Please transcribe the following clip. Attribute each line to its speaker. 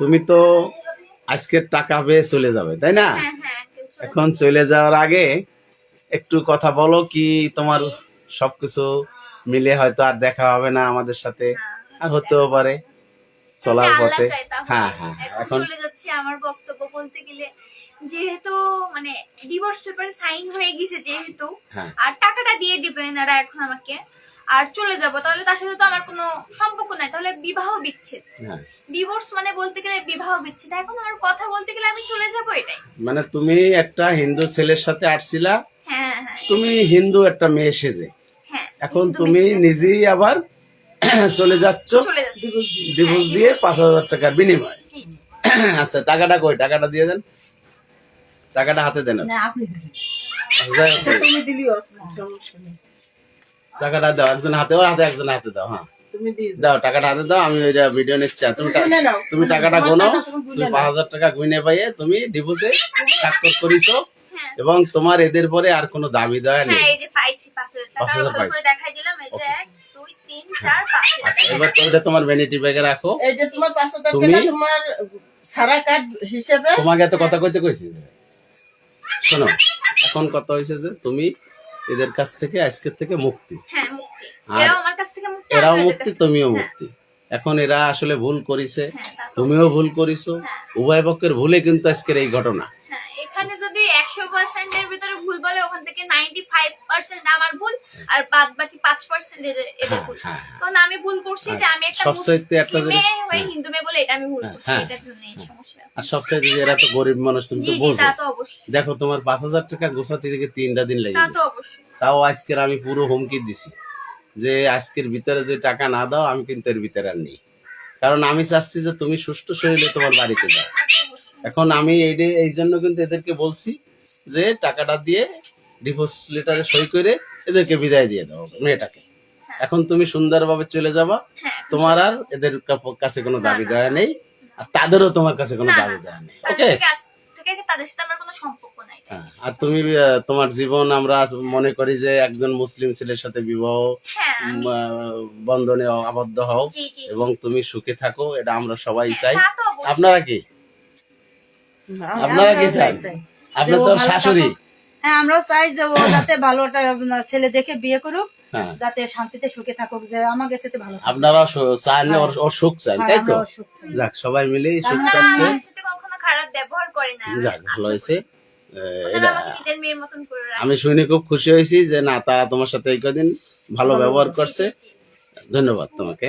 Speaker 1: তুমি তো আজকের টাকা পেয়ে চলে যাবে, তাই না?
Speaker 2: হ্যাঁ হ্যাঁ
Speaker 1: এখন চলে যাওয়ার আগে একটু কথা বলো, কি তোমার সবকিছু মিলে হয়তো আর দেখা হবে না আমাদের সাথে, আর হতেও পারে চলার পথে। হ্যাঁ হ্যাঁ,
Speaker 2: এখন চলে যাচ্ছে। আমার বক্তব্য বলতে গেলে, যেহেতু মানে ডিভোর্স পেপারে সাইন হয়ে গেছে যেহেতু,
Speaker 1: হ্যাঁ
Speaker 2: আর টাকাটা দিয়ে দিবে এনারা এখন আমাকে, আর চলে যাব, তাহলে তার সাথে তো আমার কোনো সম্পর্ক নাই, তাহলে বিবাহ বিচ্ছেদ।
Speaker 1: হ্যাঁ,
Speaker 2: ডিভোর্স মানে বলতে গেলে বিবাহ বিচ্ছেদ। এখন আমার কথা বলতে গেলে আমি চলে যাব, এটাই।
Speaker 1: মানে তুমি একটা হিন্দু ছেলের সাথে আসছিলা,
Speaker 2: হ্যাঁ হ্যাঁ
Speaker 1: তুমি হিন্দু একটা মেয়ে সেজে,
Speaker 2: হ্যাঁ,
Speaker 1: এখন
Speaker 2: হিন্দু
Speaker 1: তুমি
Speaker 2: মেয়ে।
Speaker 1: নিজেই আবার চলে যাচ্ছ
Speaker 2: চলে যাচ্ছি।
Speaker 1: ডিভোর্স
Speaker 2: হ্যাঁ,
Speaker 1: দিয়ে
Speaker 2: divorce
Speaker 1: 5,000 টাকার বিনিময়ে।
Speaker 2: জি জি।
Speaker 1: আচ্ছা, টাকাটা কই? টাকাটা দিয়ে দেন, টাকাটা হাতে দেন।
Speaker 3: না আপনি দিন।
Speaker 1: আচ্ছা,
Speaker 3: তুমি দিলিও সমস্যা নেই।
Speaker 1: টাকাটা দাও, একজন হাতে, ওর হাতে, একজন হাতে দাও। হ্যাঁ
Speaker 3: তুমি দিয়ে দাও।
Speaker 1: দাও, টাকাটা হাতে দাও, আমি ওইটা ভিডিও নিচ্ছি। আর
Speaker 3: গুনে নাও।
Speaker 1: তুমি টাকাটা
Speaker 3: তোমার
Speaker 1: গোনো,
Speaker 3: টাকা তুমি গুনে
Speaker 1: তুমি
Speaker 3: নাও।
Speaker 1: 5,000 টাকা গুনে পাইয়ে তুমি ডিভোর্সে স্বাক্ষর করিছো,
Speaker 2: হ্যাঁ
Speaker 1: এবং তোমার এদের পরে আর কোনো দাবি দেওয়া নেই।
Speaker 2: হ্যাঁ, এই যে পাইছি 5,000 টাকা,
Speaker 1: 5,000
Speaker 2: ভালো করে
Speaker 1: পাইছি।
Speaker 2: দেখাই দিলাম। এই যে 1 2 3 4 5
Speaker 1: আচ্ছা, এবার তো ওটা তোমার ভ্যানিটি ব্যাগে রাখো।
Speaker 3: এই যে তোমার 5,000
Speaker 1: তুমি-
Speaker 3: টাকা তোমার সারা কার্ড হিসেবে।
Speaker 1: তোমাকে এত কথা কইতে কইছি যে, শোনো, এখন কথা হয়েছে যে তুমি এদের কাছ থেকে আজকের থেকে মুক্তি,
Speaker 2: হ্যাঁ মুক্তি।
Speaker 1: আর
Speaker 2: এরাও আমার কাছ থেকে মুক্তি,
Speaker 1: এরাও
Speaker 2: আমিও এদের
Speaker 1: মুক্তি,
Speaker 2: কাছ থেকে-
Speaker 1: তুমিও
Speaker 2: হ্যাঁ,
Speaker 1: মুক্তি। এখন এরা আসলে ভুল করেছে,
Speaker 2: হ্যাঁ, তা তো-
Speaker 1: তুমিও ভুল করিছো, উভয় পক্ষের ভুলে কিন্তু আজকের এই ঘটনা।
Speaker 2: হ্যাঁ, এখানে যদি 100% এর ভিতরে ভুল বলে, ওখান থেকে 95% আমার ভুল, আর বাদ বাকি 5% এদের
Speaker 1: হ্যাঁ,
Speaker 2: ভুল।
Speaker 1: হ্যাঁ,
Speaker 2: কারণ আমি ভুল করছি যে আমি একটা
Speaker 1: সবচাইতে একটা
Speaker 2: মুসলিম
Speaker 1: জিনিস-
Speaker 2: মেয়ে হয়ে
Speaker 1: হ্যাঁ।
Speaker 2: হিন্দু মেয়ে বলে এটা আমি ভুল করছি,
Speaker 1: হ্যাঁ,
Speaker 2: এটার জন্য এই সমস্যা।
Speaker 1: আর সবচেয়ে যে এরা তো গরিব মানুষ, তুমি
Speaker 2: জি
Speaker 1: তো
Speaker 2: জি,
Speaker 1: বোঝো।
Speaker 2: তা তো অবশ্যই,
Speaker 1: দেখো, তোমার 5,000 টাকা গোছাতে থেকে 3টা দিন লেগে
Speaker 2: তা তো
Speaker 1: গেছে।
Speaker 2: অবশ্যই।
Speaker 1: তাও আজকের আমি পুরো হুমকি দিছি যে আজকের ভিতরে যদি টাকা না দাও, আমি কিন্তু এর ভিতরে আর নেই। কারণ আমি চাচ্ছি যে তুমি সুষ্ঠু শরীরে তোমার বাড়িতে যাও। এখন আমি এই জন্য কিন্তু এদেরকে বলছি যে টাকাটা দিয়ে ডিভোর্স লেটারে সই করে এদেরকে বিদায় দিয়ে দাও মেয়েটাকে। এখন তুমি সুন্দরভাবে চলে যাবা,
Speaker 2: হ্যাঁ,
Speaker 1: তোমার আর এদের কাছে কোনো দাবি দেওয়া নেই, আর তাদেরও তোমার কাছে কোনো
Speaker 2: না,
Speaker 1: দাবি
Speaker 2: না,
Speaker 1: দেওয়া নেই।
Speaker 2: তাদের
Speaker 1: ওকে?
Speaker 2: থেকে আজ থেকে তাদের সাথে আমার কোনো সম্পর্ক নাই।
Speaker 1: হ্যাঁ, আর তুমি তোমার জীবন আমরা মনে করি যে একজন মুসলিম ছেলের সাথে বিবাহ
Speaker 2: হ্যাঁ, আমি-
Speaker 1: বন্ধনে আবদ্ধ হও,
Speaker 2: জি জি জি।
Speaker 1: এবং তুমি সুখে থাকো, এটা আমরা সবাই চাই।
Speaker 2: তা তো অবশ্যই।
Speaker 1: আপনারা কি আপনারা কি চান? আপনার তো শাশুড়ি।
Speaker 3: হ্যাঁ আমরাও চাই যে ও যাতে ভালো একটা ছেলে দেখে বিয়ে করুক,
Speaker 1: হ্যাঁ,
Speaker 3: যাতে শান্তিতে সুখে থাকুক, যে আমার কাছে ভালো থাকুক।
Speaker 1: আপনারা চান, ওর সুখ চান,
Speaker 3: হ্যাঁ,
Speaker 1: তাই তো?
Speaker 3: আমরাও সুখ চাই।
Speaker 1: যাক, সবাই মিলেই সুখ
Speaker 2: না,
Speaker 1: চাচ্ছে।
Speaker 2: আমার সাথে কখনো খারাপ ব্যবহার করে না।
Speaker 1: যাক, ভালো হয়েছে।
Speaker 2: ওনারা
Speaker 1: এটা
Speaker 2: আমাকে নিজের মেয়ের মতন করে রাখে।
Speaker 1: আমি শুনে খুব খুশি হয়েছি যে না, তারা তোমার সাথে এই কদিন ভালো ব্যবহার করছে।
Speaker 2: জি, জি, জি।
Speaker 1: ধন্যবাদ তোমাকে।